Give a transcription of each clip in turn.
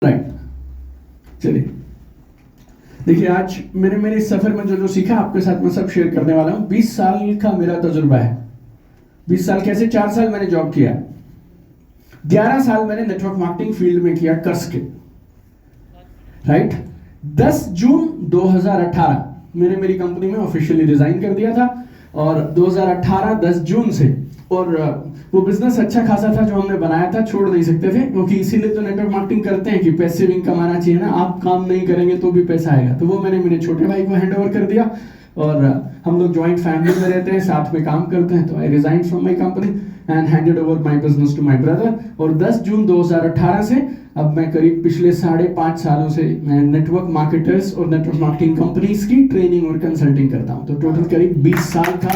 Right, चलिए देखिए आज मेरे इस सफर में जो सीखा आपके साथ मैं सब शेयर करने वाला हूँ। 20 साल का मेरा तजुर्बा है। 20 साल कैसे? 4 साल मैंने जॉब किया, 11 साल मैंने नेटवर्क मार्केटिंग फील्ड में किया कस के, राइट। 10 जून 2018 मैंने मेरी कंपनी में ऑफिशियली रिजाइन कर दिया था और 2018 10 जून से, और वो बिजनेस अच्छा खासा था जो हमने बनाया था, छोड़ नहीं सकते थे, क्योंकि इसीलिए तो नेटवर्क मार्केटिंग करते हैं कि पैसिव इनकम आना चाहिए ना, आप काम नहीं करेंगे तो भी पैसा आएगा। तो वो मैंने मेरे छोटे भाई को हैंड ओवर कर दिया और हम लोग जॉइंट फैमिली में रहते हैं, साथ में काम करते हैं। तो I resign from my company and handed over my business to my brother. और 10 जून 2018 से अब मैं करीब पिछले 5.5 सालों से मैं नेटवर्क मार्केटर्स और नेटवर्क मार्केटिंग कंपनीज की ट्रेनिंग और कंसल्टिंग करता हूं। तो टोटल करीब 20 साल का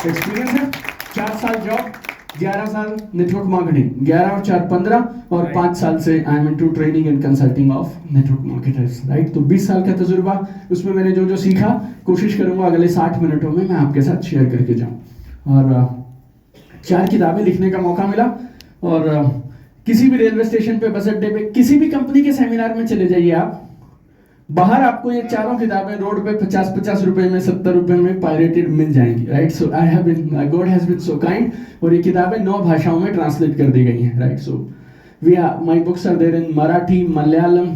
एक्सपीरियंस है। 4 साल जॉब, 11 साल नेटवर्क मार्केटिंग, 11 और 4 15, और 5 साल से I am into training and consulting of network marketers, right. तो 20 साल का तजुर्बा, उसमें मैंने जो सीखा कोशिश करूंगा अगले 60 मिनटों में मैं आपके साथ शेयर करके जाऊं। और 4 किताबें लिखने का मौका मिला, और किसी भी रेलवे स्टेशन पे, बस अड्डे पे, किसी भी कंपनी के सेमिनार में चले जाइए आप, बाहर आपको ये चारों किताबें रोड पे 50-50 रुपए में, 70 रुपए में पायरेटेड मिल जाएंगी, right. So I have been, God has been so kind, और ये किताबें 9 भाषाओं में ट्रांसलेट कर दी गई हैं, right. So we are, my books are there in Marathi, Malayalam,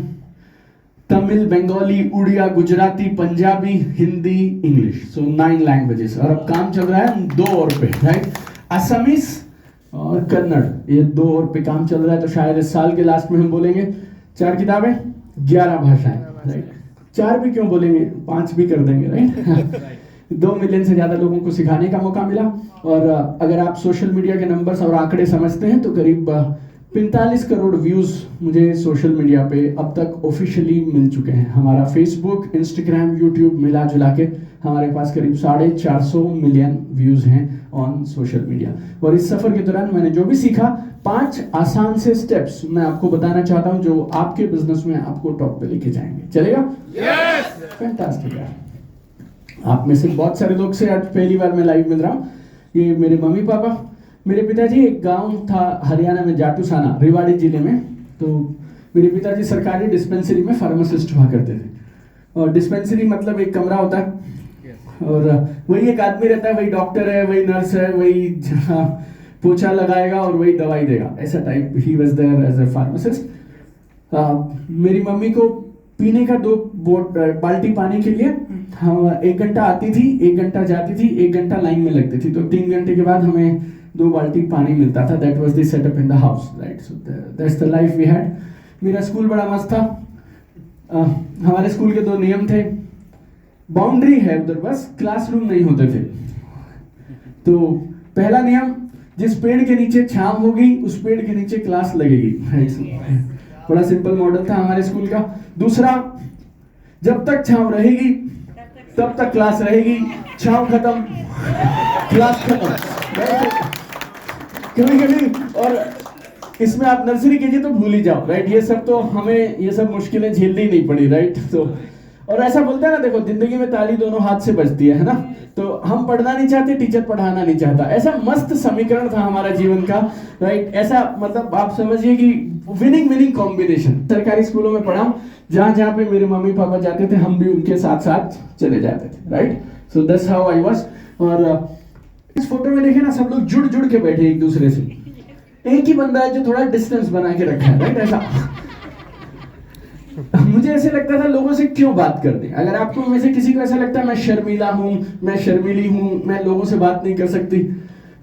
Tamil, Bengali, Oriya, Gujarati, Punjabi, Hindi, English, so 9 languages. और अब काम चल रहा है 2 और पे, राइट, असमीज और कन्नड़, ये 2 और पे काम चल रहा है। तो शायद इस साल के लास्ट में हम बोलेंगे 4 किताबें 11 भाषाएं, राइट। 4 भी क्यों बोलेंगे, 5 भी कर देंगे, राइट। 2 मिलियन से ज्यादा लोगों को सिखाने का मौका मिला। और अगर आप सोशल मीडिया के नंबर्स और आंकड़े समझते हैं तो करीब 45 करोड़ व्यूज मुझे सोशल मीडिया पे अब तक ऑफिशियली मिल चुके हैं। हमारा फेसबुक, इंस्टाग्राम, यूट्यूब मिला जुला के हमारे पास करीब 450 मिलियन व्यूज हैं ऑन सोशल मीडिया। और इस सफर के दौरान मैंने जो भी सीखा, 5 आसान से स्टेप्स मैं आपको बताना चाहता हूं जो आपके बिजनेस में आपको टॉप पे लेके जाएंगे। चलेगा? यस। फैंटास्टिक यार। आप में से बहुत सारे लोग से आज पहली बार मैं लाइव मिल रहा हूँ। ये मेरे मम्मी पापा, मेरे पिताजी, एक गांव था हरियाणा में, जाटूसाना, रेवाड़ी जिले में। तो मेरे पिताजी सरकारी डिस्पेंसरी में फार्मासिस्ट हुआ करते थे। और डिस्पेंसरी मतलब एक कमरा होता है और वही एक आदमी रहता है, वही डॉक्टर है, वही नर्स है, वही पोछा लगाएगा और वही दवाई देगा, ऐसा type. He was there as a pharmacist. मेरी मम्मी को पीने का 2 बाल्टी पानी के लिए हम 1 घंटा आती थी, 1 घंटा जाती थी, 1 घंटा लाइन में लगती थी। तो 3 घंटे के बाद हमें 2 बाल्टी पानी मिलता था। That was the setup in the house, right. So that's the life we had. मेरा स्कूल बड़ा मस्त था। हमारे स्कूल के 2 नियम थे। बाउंड्री है उधर, बस क्लासरूम नहीं होते थे। तो पहला नियम, जिस पेड़ के नीचे छांव होगी उस पेड़ के नीचे क्लास लगेगी, बड़ा सिंपल मॉडल था हमारे स्कूल का। दूसरा, जब तक छांव रहेगी तब तक क्लास रहेगी, छांव खत्म क्लास खत्म। कभी और इसमें आप नर्सरी कीजिए तो भूल ही जाओ, राइट। ये सब तो हमें, ये सब मुश्किलें झेलनी नहीं पड़ी, राइट। तो और ऐसा बोलते हैं ना, देखो जिंदगी में ताली दोनों हाथ से बजती है ना। तो हम पढ़ना नहीं चाहते, टीचर पढ़ाना नहीं चाहता, ऐसा मस्त समीकरण था हमारा जीवन का, राइट। ऐसा मतलब आप समझिए कि विनिंग कॉम्बिनेशन। सरकारी स्कूलों में पढ़ा, जहां पे मेरे मम्मी पापा जाते थे हम भी उनके साथ साथ चले जाते थे, right. So that's how I was. और इस फोटो में देखे ना, सब लोग जुड़ के बैठे एक दूसरे से। एक ही बंदा है जो थोड़ा डिस्टेंस बना के रखा है, राइट। ऐसा मुझे ऐसे लगता था लोगों से क्यों बात करते। अगर आपको में से किसी को ऐसा लगता है मैं शर्मीला हूं, मैं शर्मीली हूं, मैं लोगों से बात नहीं कर सकती,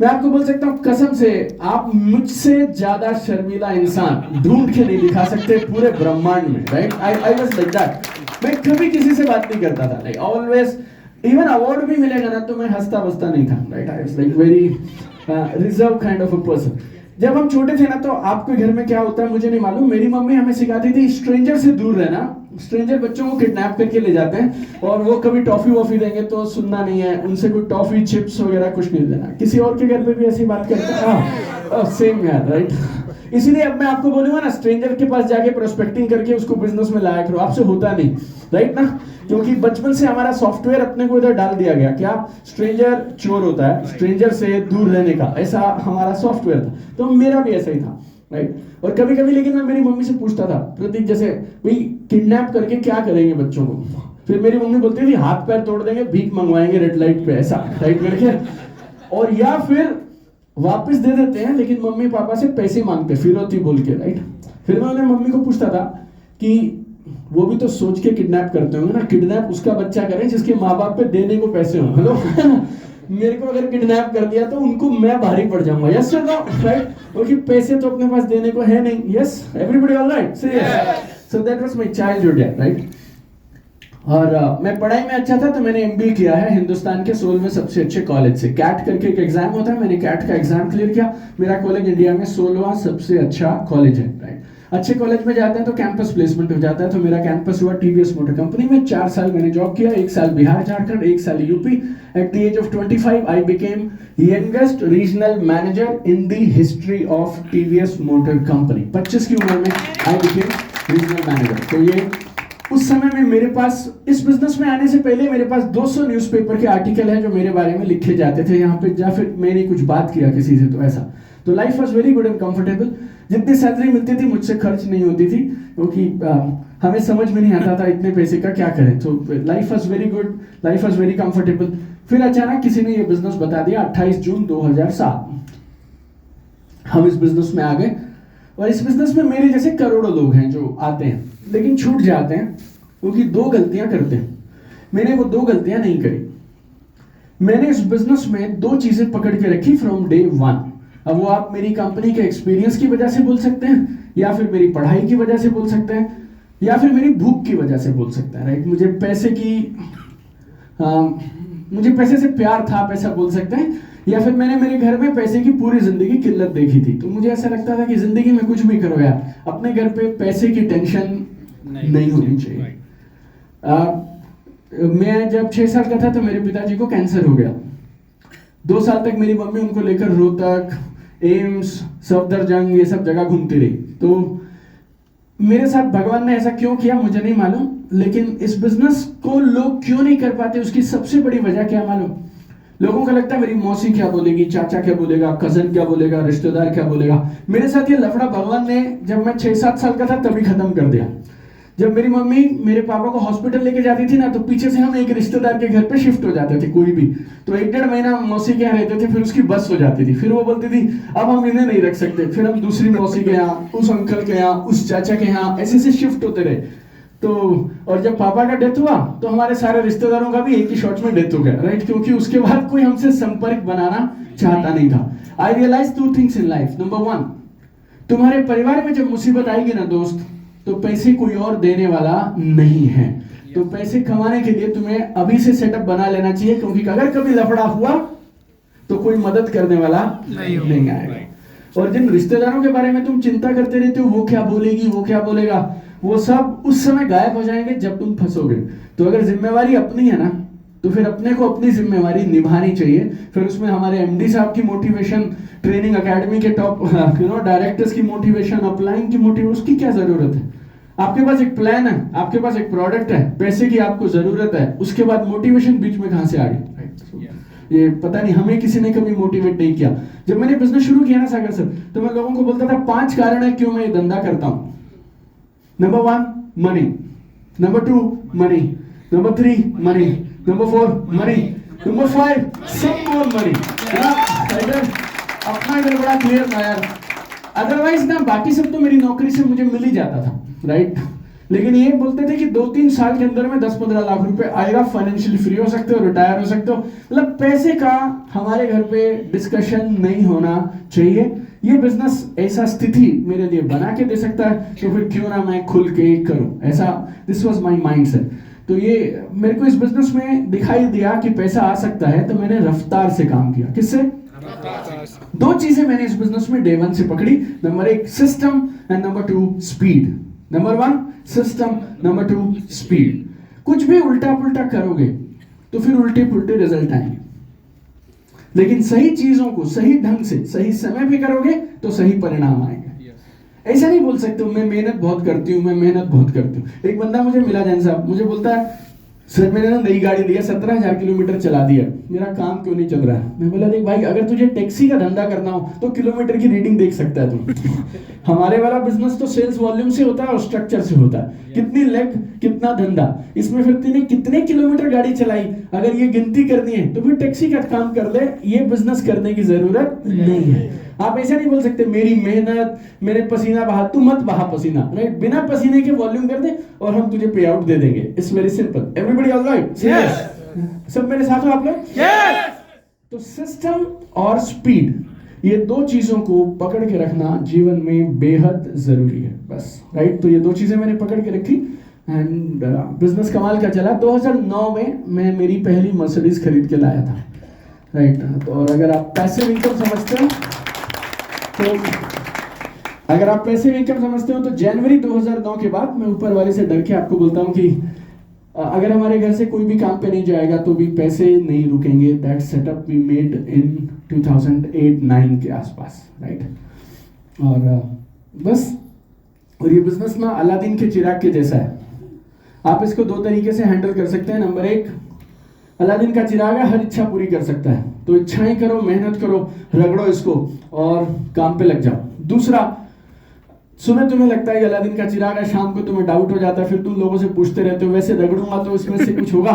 मैं आपको बोल सकता हूं कसम से, आप मुझसे ज्यादा शर्मीला इंसान ढूंढ के नहीं दिखा सकते पूरे ब्रह्मांड में, right. I was like that. मैं कभी किसी से बात नहीं करता था, लाइक ऑलवेज। इवन अवार्ड भी मिलेगा ना तो मैं हंसता बसता नहीं था, right. I was like very reserve kind of a person. जब हम छोटे थे ना तो आपके घर में क्या होता है मुझे नहीं मालूम, मेरी मम्मी हमें सिखाती थी स्ट्रेंजर से दूर रहना। स्ट्रेंजर बच्चों को किडनैप करके ले जाते हैं और वो कभी टॉफी वॉफी देंगे तो सुनना नहीं है, उनसे कोई टॉफी चिप्स वगैरह कुछ नहीं देना। किसी और के घर पे भी ऐसी बात करते हैं, सेम यार, राइट। इसीलिए अब मैं आपको बोलूंगा ना, स्ट्रेंजर के पास जाके प्रोस्पेक्टिंग करके उसको बिजनेस में लाया करो, आपसे होता नहीं, राइट ना। क्योंकि बचपन से हमारा सॉफ्टवेयर अपने को इधर डाल दिया गया, क्या स्ट्रेंजर चोर होता है, स्ट्रेंजर से दूर रहने का, ऐसा हमारा सॉफ्टवेयर था। तो मेरा भी ऐसा ही था। राइट। और कभी कभी लेकिन मैं मेरी मम्मी से पूछता था, प्रतीक जैसे भाई किडनैप करके क्या करेंगे बच्चों को, फिर मेरी मम्मी बोलती थी हाथ पैर तोड़ देंगे, भीख मंगवाएंगे रेड लाइट पे, ऐसा राइट करके, और या फिर वापस दे देते हैं लेकिन मम्मी पापा से पैसे मांगते फिरौती बोल के, राइट। फिर मैं उन्हें मम्मी को पूछता था कि वो भी तो सोच के किडनैप करते होंगे ना, किडनैप उसका बच्चा करें जिसके माँ बाप पे देने को पैसे हों, हेलो मेरे को अगर किडनैप कर दिया तो उनको मैं भारी पड़ जाऊंगा, यस सर, राइट, क्योंकि पैसे तो अपने पास देने को है नहीं, yes everybody all right, so that was my childhood, right. और मैं पढ़ाई में अच्छा था तो मैंने एमबीए किया है हिंदुस्तान के 16वें सबसे अच्छे कॉलेज से। कैट करके एक एग्जाम होता है, मैंने कैट का एग्जाम क्लियर किया, मेरा कॉलेज इंडिया में 16वां सबसे अच्छा कॉलेज है, राइट। अच्छे कॉलेज में जाते हैं तो कैंपस प्लेसमेंट हो जाता है, तो मेरा कैंपस हुआ टीवीएस मोटर कंपनी में। 4 साल मैंने जॉब किया, 1 साल बिहार झारखंड, 1 साल UP. At the age of 25 I became youngest regional manager in the history of TVS motor company. 25 की उम्र में आई बिकेम रीजनल मैनेजर। तो ये उस समय में मेरे पास, इस बिजनेस में आने से पहले मेरे पास 200 न्यूज़पेपर के आर्टिकल हैं जो मेरे बारे में लिखे जाते थे यहाँ पे, या फिर मैंने कुछ बात किया किसी से, तो ऐसा। तो life was very good and comfortable. जितनी सैलरी मिलती थी मुझसे खर्च नहीं होती थी, क्योंकि हमें समझ में नहीं आता था इतने पैसे का क्या करें। तो life was very good, life was very comfortable. फिर अचानक किसी ने ये बिजनेस बता दिया। 28 जून 2007 हम इस बिजनेस में आ गए, और इस बिजनेस में मेरे जैसे करोड़ों लोग हैं जो आते हैं लेकिन छूट जाते हैं, क्योंकि 2 गलतियां करते हैं। मैंने वो 2 गलतियां नहीं करी। मैंने इस बिजनेस में 2 चीजें पकड़ के रखी फ्रॉम डे 1। अब वो आप मेरी कंपनी के एक्सपीरियंस की वजह से बोल सकते हैं, या फिर मेरी पढ़ाई की वजह से बोल सकते हैं, या फिर मेरी भूख की वजह से बोल सकते हैं, राइट। मुझे पैसे से प्यार था, पैसा बोल सकते हैं, या फिर मैंने मेरे घर में पैसे की पूरी जिंदगी किल्लत देखी थी। तो मुझे ऐसा लगता था कि जिंदगी में कुछ भी करो यार, अपने घर पे पैसे की टेंशन नहीं होनी चाहिए। मैं जब 6 साल का था तो मेरे पिताजी को कैंसर हो गया। 2 साल तक मेरी मम्मी उनको लेकर रोहतक, एम्स, सफदरजंग ये सब जगह घूमती रही। तो मेरे साथ भगवान ने ऐसा क्यों किया मुझे नहीं मालूम, लेकिन इस बिजनेस को लोग क्यों नहीं कर पाते उसकी सबसे बड़ी वजह क्या मालूम। लोगों को लगता है मेरी मौसी क्या बोलेगी, चाचा क्या बोलेगा, कजन क्या बोलेगा, रिश्तेदार क्या बोलेगा। मेरे साथ ये लफड़ा भगवान ने जब मैं 6-7 साल का था तभी खत्म कर दिया। जब मेरी मम्मी मेरे पापा को हॉस्पिटल लेके जाती थी ना, तो पीछे से हम एक रिश्तेदार के घर पे शिफ्ट हो जाते थे कोई भी, तो 1-1.5 महीना मौसी के यहाँ रहते थे, फिर उसकी बस हो जाती थी। फिर वो बोलती थी अब हम इन्हें नहीं रख सकते, फिर हम दूसरी मौसी के यहाँ, उस अंकल के यहाँ, उस चाचा के यहाँ, ऐसे से शिफ्ट होते रहे। तो और जब पापा का डेथ हुआ तो हमारे सारे रिश्तेदारों का भी एक ही शॉट में डेथ हो गया, राइट, क्योंकि उसके बाद कोई हमसे संपर्क बनाना चाहता नहीं था। I realise 2 things in life. Number 1, तुम्हारे परिवार में जब मुसीबत आएगी ना दोस्त, तो पैसे कोई और देने वाला नहीं है। तो पैसे कमाने के लिए तुम्हें अभी से सेटअप बना लेना चाहिए, क्योंकि अगर कभी लफड़ा हुआ तो कोई मदद करने वाला नहीं आएगा। और जिन रिश्तेदारों के बारे में तुम चिंता करते रहते हो, वो क्या बोलेगी, वो क्या बोलेगा, वो सब उस समय गायब हो जाएंगे जब तुम फंसोगे। तो अगर जिम्मेवारी अपनी है ना, तो फिर अपने को अपनी जिम्मेवारी निभानी चाहिए। फिर उसमें हमारे एमडी साहब की मोटिवेशन, ट्रेनिंग एकेडमी के टॉप डायरेक्टर्स की मोटिवेशन, अपलाइन की मोटिवेशन, उसकी क्या जरूरत है। आपके पास एक प्लान है, आपके पास एक प्रोडक्ट है, पैसे की आपको जरूरत है, उसके बाद मोटिवेशन बीच में कहां से आ गई। ये पता नहीं, हमें किसी ने कभी मोटिवेट नहीं किया। जब मैंने बिजनेस शुरू किया ना सागर सर, तो मैं लोगों को बोलता था 5 कारण है क्यों मैं ये धंधा करता हूं। Number 1 money, number 2 money, number 3 money, number 4 money, number 5 सम मोर मनी। अपना इधर बड़ा क्लियर था यार। अदरवाइज ना बाकी सब तो मेरी नौकरी से मुझे मिल ही जाता था, राइट। लेकिन ये बोलते थे कि 2-3 साल के अंदर में 10-15 लाख रुपए आएगा, फाइनेंशियली फ्री हो सकते हो, रिटायर हो सकते हो। मतलब पैसे का हमारे घर पे डिस्कशन नहीं होना चाहिए। ये बिजनेस ऐसा स्थिति मेरे लिए बना के दे सकता है, तो फिर क्यों ना मैं खुल के करूं, ऐसा दिस वाज माय माइंडसेट। तो ये मेरे को इस बिजनेस में दिखाई दिया कि पैसा आ सकता है, तो मैंने रफ्तार से काम किया। किससे? 2 चीजें मैंने इस बिजनेस में डे 1 से पकड़ी। Number 1 system and number 2 speed. Number 1 system, number 2 speed. कुछ भी उल्टा पुल्टा करोगे तो फिर उल्टे पुल्टे रिजल्ट आएंगे, लेकिन सही चीजों को सही ढंग से सही समय पे करोगे तो सही परिणाम आएंगे। ऐसा नहीं बोल सकते मैं मेहनत बहुत करती हूँ, मैं मेहनत बहुत करती हूँ। एक बंदा मुझे मिला जैन साहब, मुझे बोलता है सर मैंने ना नई गाड़ी लिया, 17,000 किलोमीटर चला दिया, मेरा काम क्यों नहीं चल रहा है? मैं बोला देख भाई, अगर तुझे टैक्सी का धंधा करना हो तो किलोमीटर की रीडिंग देख सकता है तू। हमारे वाला बिजनेस तो सेल्स वॉल्यूम से होता है और स्ट्रक्चर से होता है, कितनी लेग कितना धंधा, इसमें फिर तूने कितने किलोमीटर गाड़ी चलाई, अगर ये गिनती करनी है तो फिर टैक्सी का काम कर ले, ये बिजनेस करने की जरूरत नहीं है। आप ऐसा नहीं बोल सकते मेरी मेहनत मेरे पसीना बहा, तू मत बहा पसीना, राइट? बिना पसीने के वॉल्यूम कर दे और हम तुझे पे आउट दे देंगे। It's very simple. Everybody alright? Yes. सब मेरे साथ हो आप लोग? यस। तो सिस्टम और स्पीड, ये दो चीजों को पकड़ के रखना जीवन में बेहद जरूरी है, बस, राइट? तो ये दो चीजें मैंने पकड़ के रखी एंड बिजनेस कमाल का चला। 2009 में मैं मेरी पहली मर्सिडीज खरीद के लाया था, राइट? तो और अगर आप पैसिव इनकम समझते हो तो अगर आप पैसिव इनकम समझते हो तो जनवरी 2009 के बाद मैं ऊपर वाले से डर के आपको बोलता हूं कि अगर हमारे घर से कोई भी काम पे नहीं जाएगा तो भी पैसे नहीं रुकेंगे। That setup we made in 2008-9 के आसपास, राइट? और बस, और ये बिजनेस ना अलादीन के चिराग के जैसा है। आप इसको दो तरीके से हैंडल कर सकते हैं। नंबर एक, अलादीन का चिराग है, हर इच्छा पूरी कर सकता है, तो इच्छाएं करो, मेहनत करो, रगड़ो इसको और काम पे लग जाओ। दूसरा, सुबह तुम्हें लगता है अलादीन का चिराग है, शाम को तुम्हें डाउट हो जाता है, फिर तुम लोगों से पूछते रहते हो वैसे रगड़ूंगा तो इसमें से कुछ होगा,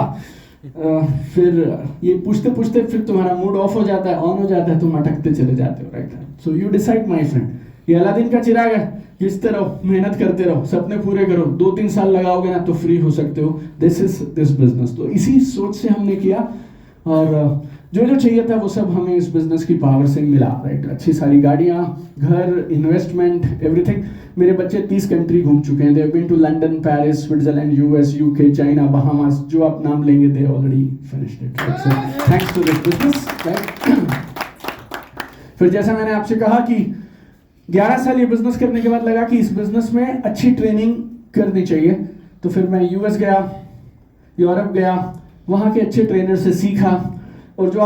फिर ये पूछते पूछते फिर तुम्हारा मूड ऑफ हो जाता है, ऑन हो जाता है, तुम अटकते चले जाते हो, right? So you decide my friend, ये अलादीन का चिराग है, घिसते रहो, मेहनत करते रहो, सपने पूरे करो, 2-3 साल लगाओगे ना तो फ्री हो सकते हो। This is this business. तो इसी सोच से हमने किया और जो जो चाहिए था वो सब हमें इस बिजनेस की पावर से मिला, राइट? अच्छी सारी गाड़ियाँ, घर, इन्वेस्टमेंट, एवरीथिंग। मेरे बच्चे 30 कंट्री घूम चुके हैं। They have been to London, Paris, Switzerland, US, UK, China, Bahamas, जो आप नाम लेंगे they already finished it. Thanks to this business, right? फिर जैसा मैंने आपसे कहा कि 11 साल ये बिजनेस करने के बाद लगा कि इस बिजनेस में अच्छी ट्रेनिंग करनी चाहिए, तो फिर मैं यूएस गया, यूरोप गया, वहाँ के अच्छे ट्रेनर से सीखा। और जो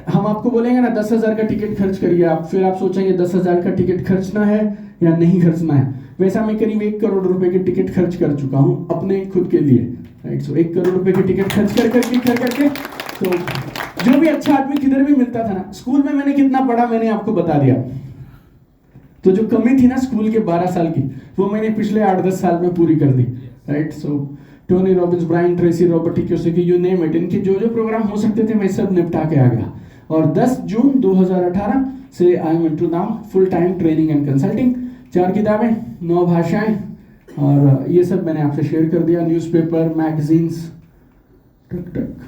हम आपको बोलेंगे ना 10,000 का टिकट खर्च करिए आप, फिर आप सोचेंगे 10,000 का टिकट खर्चना है या नहीं खर्चना है। वैसा मैं करीब 1 करोड़ रुपए के टिकट खर्च कर चुका हूँ अपने खुद के लिए, राइट? सो 1 करोड़ रुपए के टिकट खर्च कर करके तो जो भी अच्छा आदमी किधर भी मिलता था ना, स्कूल में मैंने कितना पढ़ा मैंने आपको बता दिया, तो जो कमी थी ना स्कूल के 12 साल की, वो मैंने पिछले 8-10 साल में पूरी कर दी, right? So Tony Robbins, Brian Tracy, Robert Kiyosaki, you name it, इनके जो जो प्रोग्राम हो सकते थे मैं सब निपटा के आ गया। और 10 जून 2018 से I am into now full time training and consulting. 4 किताबें, 9 भाषाएं, और ये सब मैंने आपसे शेयर कर दिया। न्यूज़पेपर, मैगजीन्स, टक टक।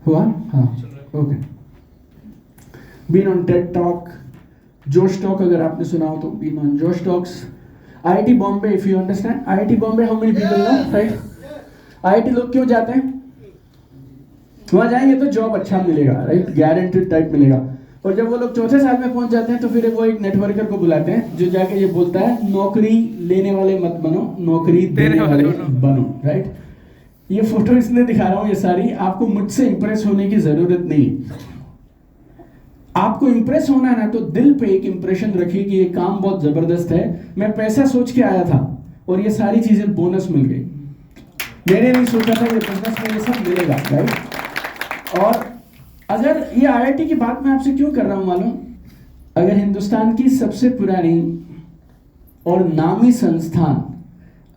हुआ? हाँ, okay. Been on TED talk, Josh talk, अगर आपने सुना हो तो been on Josh talks. IIT Bombay, if you understand IIT Bombay, how many people know, right? IIT लोग क्यों जाते हैं? वहां जाएंगे तो जॉब अच्छा मिलेगा, राइट? गारंटीड टाइप मिलेगा। और जब वो लोग चौथे साल में पहुंच जाते हैं तो फिर वो एक नेटवर्कर को बुलाते हैं जो जाके ये बोलता है नौकरी लेने वाले मत बनो, नौकरी देने वाले बनो, राइट? ये फोटो इसलिए दिखा रहा हूं ये सारी, आपको मुझसे इंप्रेस होने की जरूरत नहीं। आपको इंप्रेस होना है ना तो दिल पे एक इंप्रेशन रखिए कि ये काम बहुत जबरदस्त है। मैं पैसा सोच के आया था और ये सारी चीजें बोनस मिल गई। मैंने नहीं सोचा था ये बिजनेस में ये सब मिलेगा, राइट? और अगर ये आईआईटी की बात मैं आपसे क्यों कर रहा हूं मालूम? अगर हिंदुस्तान की सबसे पुरानी और नामी संस्थान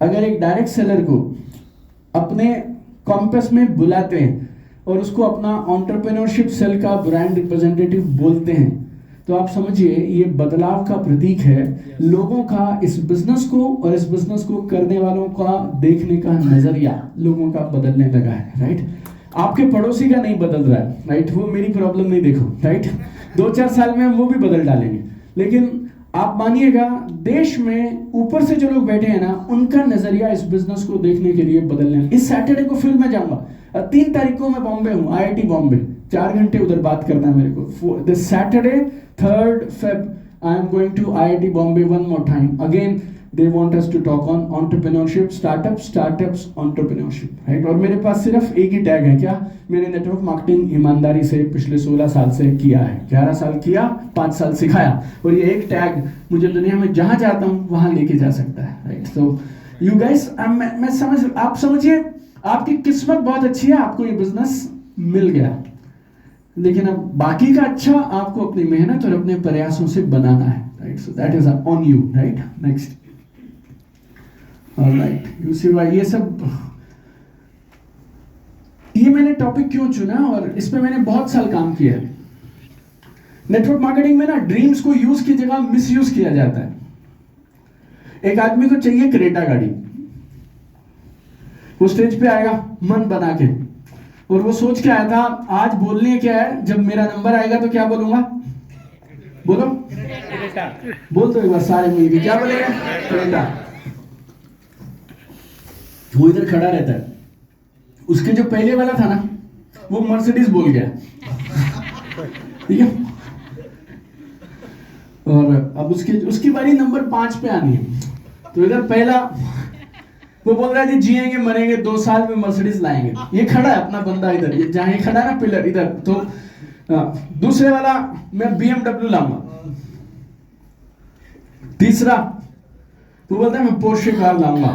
अगर एक डायरेक्ट सेलर को अपने कॉम्पस में बुलाते हैं और उसको अपना एंटरप्रेन्योरशिप सेल का ब्रांड रिप्रेजेंटेटिव बोलते हैं, तो आप समझिए ये बदलाव का प्रतीक है। लोगों का इस बिजनेस को और इस बिजनेस को करने वालों का देखने का नजरिया लोगों का बदलने लगा है, राइट? आपके पड़ोसी का नहीं बदल रहा है, राइट? वो मेरी प्रॉब्लम नहीं देखो, राइट? 2-4 साल में हम वो भी बदल डालेंगे, लेकिन आप मानिएगा देश में ऊपर से जो लोग बैठे हैं ना, उनका नजरिया इस बिजनेस को देखने के लिए बदलने। इस सैटरडे को फिर मैं जाऊंगा, 3 तारीख को मैं बॉम्बे हूँ, आईआईटी बॉम्बे, 4 घंटे उधर बात करना है मेरे को। This Saturday 3rd Feb I am going to IIT Bombay one more time. Again they want us to talk on entrepreneurship, startups, entrepreneurship, right. और मेरे पास सिर्फ एक ही टैग है, क्या? मैंने नेटवर्क मार्केटिंग ईमानदारी से पिछले 16 साल से किया है, 11 साल किया, 5 साल सिखाया, और ये एक टैग मुझे दुनिया में जहां जाता हूं वहां लेके जा सकता है, राइट। सो यू गाइस, आप समझिए आपकी किस्मत बहुत अच्छी है, आपको ये बिजनेस मिल गया, लेकिन अब बाकी का अच्छा आपको अपनी मेहनत और अपने प्रयासों से बनाना है, right. So that is on you, right. Next, alright, you see why ये मैंने टॉपिक क्यों चुना और इस पे मैंने बहुत साल काम किया है। नेटवर्क मार्केटिंग में ना ड्रीम्स को यूज की जगह मिस यूज किया जाता है। एक आदमी को चाहिए क्रेटा गाड़ी, वो स्टेज पे आएगा मन बना के, और वो सोच के आया था आज बोलने क्या है, जब मेरा नंबर आएगा तो क्या बोलूंगा, बोलो, बोल दो एक बार सारे मिलके, क्या बोलेगा, क्रेटा। वो इधर खड़ा रहता है, उसके जो पहले वाला था ना वो मर्सिडीज बोल गया, ठीक है, और अब उसकी बारी नंबर 5 पे आनी है, तो इधर पहला वो बोल रहा है जी जिएंगे मरेंगे 2 साल में मर्सिडीज लाएंगे, ये खड़ा है अपना बंदा इधर, ये जहां ये खड़ा है ना पिलर इधर, तो दूसरे वाला मैं BMW लाऊंगा, तीसरा वो बोलता है मैं पोर्शे कार लाऊंगा,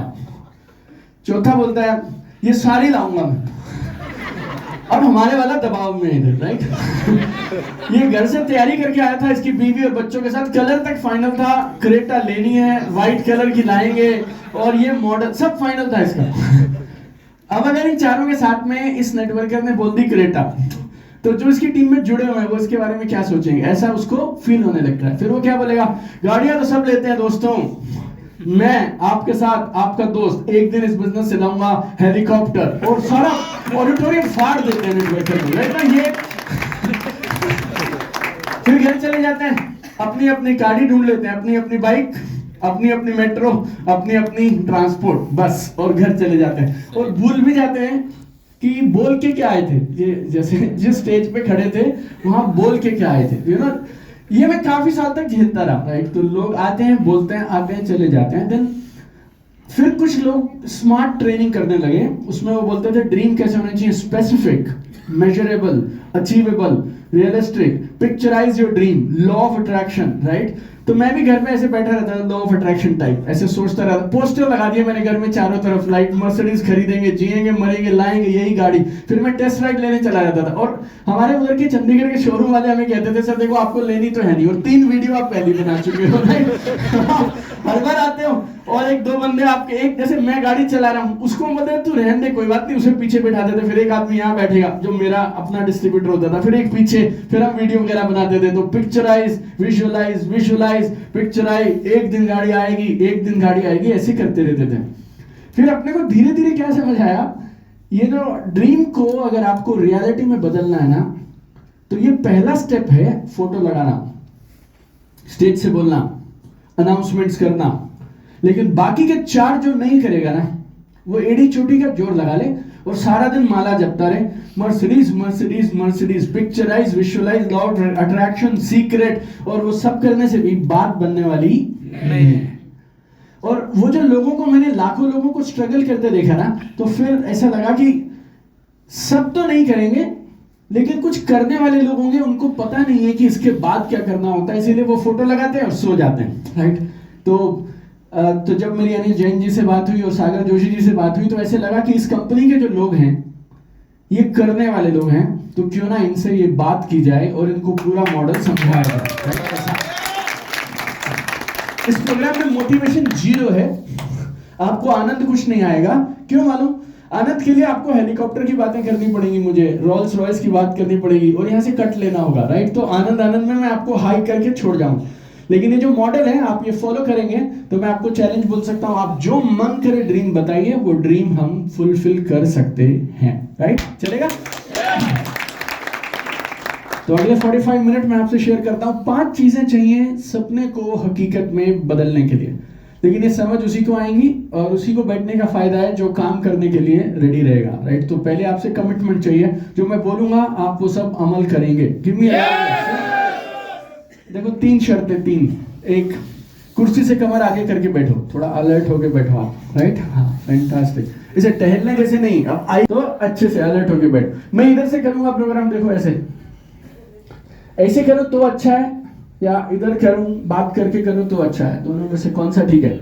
चौथा बोलता है ये सारी लाऊंगा मैं, अब हमारे वाला दबाव में इधर, राइट। ये घर से तैयारी करके आया था इसकी बीवी और बच्चों के साथ, कलर तक फाइनल था, क्रेटा लेनी है, व्हाइट कलर की लाएंगे, और ये मॉडल सब फाइनल था इसका। अब अगर इन चारों के साथ में इस नेटवर्कर ने बोल दी क्रेटा, तो जो इसकी टीम में जुड़े हुए हैं वो इसके बारे में क्या सोचेंगे, ऐसा उसको फील होने लगता है। फिर वो क्या बोलेगा, गाड़ियां तो सब लेते हैं दोस्तों, मैं आपके साथ आपका दोस्त एक दिन इस बिजनेस से लाऊंगा हेलीकॉप्टर, और सारा ऑडिटोरियम फाड़ देते हैं नेटवर्कर को, राइट ना। ये फिर घर चले जाते हैं, अपनी अपनी गाड़ी ढूंढ लेते हैं, अपनी अपनी बाइक, अपनी अपनी मेट्रो, अपनी अपनी ट्रांसपोर्ट, बस, और घर चले जाते हैं, और भूल भी जाते हैं कि बोल के क्या आए थे। ये जैसे जिस स्टेज पे खड़े थे वहां बोल के क्या आए थे, यू नो। ये मैं काफी साल तक झेलता रहा, राइट। तो लोग आते हैं, बोलते हैं, आते हैं, चले जाते हैं। देन फिर कुछ लोग स्मार्ट ट्रेनिंग करने लगे, उसमें वो बोलते थे ड्रीम कैसे होना चाहिए, specific, measurable, achievable, realistic, picturise your dream, law of attraction, right. तो मैं भी घर में ऐसे बैठा रहता था, लॉ ऑफ अट्रैक्शन टाइप, ऐसे सोचता रहता। पोस्टर लगा दिए मैंने घर में चारों तरफ, लाइट, मर्सिडीज खरीदेंगे, जिएंगे मरेंगे लाएंगे यही गाड़ी। फिर मैं टेस्ट राइड लेने चला जाता था, और हमारे उधर के चंडीगढ़ के शोरूम वाले हमें कहते थे सर देखो आपको लेनी तो है नहीं, और 3 वीडियो आप पहले बना चुके हो, हर बार आते हो और 1-2 बंदे आपके, एक जैसे मैं गाड़ी चला रहा हूँ उसको बोलते तू रहने दे कोई बात नहीं, उसे पीछे बैठा देते, फिर एक आदमी यहाँ बैठेगा जो मेरा अपना डिस्ट्रीब्यूटर होता था, फिर एक पीछे, फिर हम वीडियो वगैरह बनाते थे। तो पिक्चराइज, विजुअलाइज, विजुअलाइज, पिक्चराइज, एक दिन गाड़ी आएगी, एक दिन गाड़ी आएगी, ऐसे करते रहते थे। फिर अपने को धीरे धीरे क्या समझ आया, ये जो ड्रीम को अगर आपको रियलिटी में बदलना है ना, तो ये पहला स्टेप है फोटो लगाना, स्टेज से बोलना, अनाउंसमेंट्स करना। लेकिन बाकी के 4 जो नहीं करेगा ना, वो एड़ी चोटी का जोर लगा ले और सारा दिन माला जपता रहे, Mercedes Mercedes Mercedes, picturise, visualise, law of attraction, secret, और वो सब करने से भी बात बनने वाली नहीं है। और वो जो लोगों को मैंने लाखों लोगों को स्ट्रगल करते देखा ना, तो फिर ऐसा लगा कि सब तो नहीं करेंगे, लेकिन कुछ करने वाले लोग होंगे, उनको पता नहीं है कि इसके बाद क्या करना होता है, इसीलिए वो फोटो लगाते हैं और सो जाते हैं, राइट। तो जब मेरी अनिल जैन जी से बात हुई और सागर जोशी जी से बात हुई, तो ऐसे लगा कि इस कंपनी के जो लोग हैं ये करने वाले लोग हैं, तो क्यों ना इनसे ये बात की जाए और इनको पूरा मॉडल समझाया जाए। इस प्रोग्राम में मोटिवेशन 0 है, आपको आनंद कुछ नहीं आएगा। क्यों मालूम? आनंद के लिए आपको हेलीकॉप्टर की बातें करनी पड़ेंगी, मुझे रोल्स रॉयस की बात करनी पड़ेगी और यहाँ से कट लेना होगा, राइट। तो आनंद में मैं आपको हाई करके छोड़ जाऊं, लेकिन ये जो मॉडल है आप ये फॉलो करेंगे तो मैं आपको चैलेंज बोल सकता हूं, आप जो मन करे ड्रीम बताइए, वो ड्रीम हम फुलफिल कर सकते हैं, राइट। चलेगा? तो अगले 45 मिनट में आपसे शेयर करता हूं 5 चीजें चाहिए सपने को हकीकत में बदलने के लिए, लेकिन ये समझ उसी को आएंगी और उसी को बैठने का फायदा है जो काम करने के लिए रेडी रहेगा, राइट। तो पहले आपसे कमिटमेंट चाहिए, जो मैं बोलूंगा आप वो सब अमल करेंगे। गिव मी देखो 3 शर्तें, 3। एक, कुर्सी से कमर आगे करके बैठो, थोड़ा अलर्ट होके बैठो आप, राइट? हाँ, फैंटास्टिक। इसे टहलने जैसे नहीं, अब आई तो अच्छे से अलर्ट होके बैठो। मैं इधर से करूंगा प्रोग्राम, देखो ऐसे ऐसे करो तो अच्छा है, या इधर करूं बात करके करो तो अच्छा है? दोनों में से कौन सा ठीक है?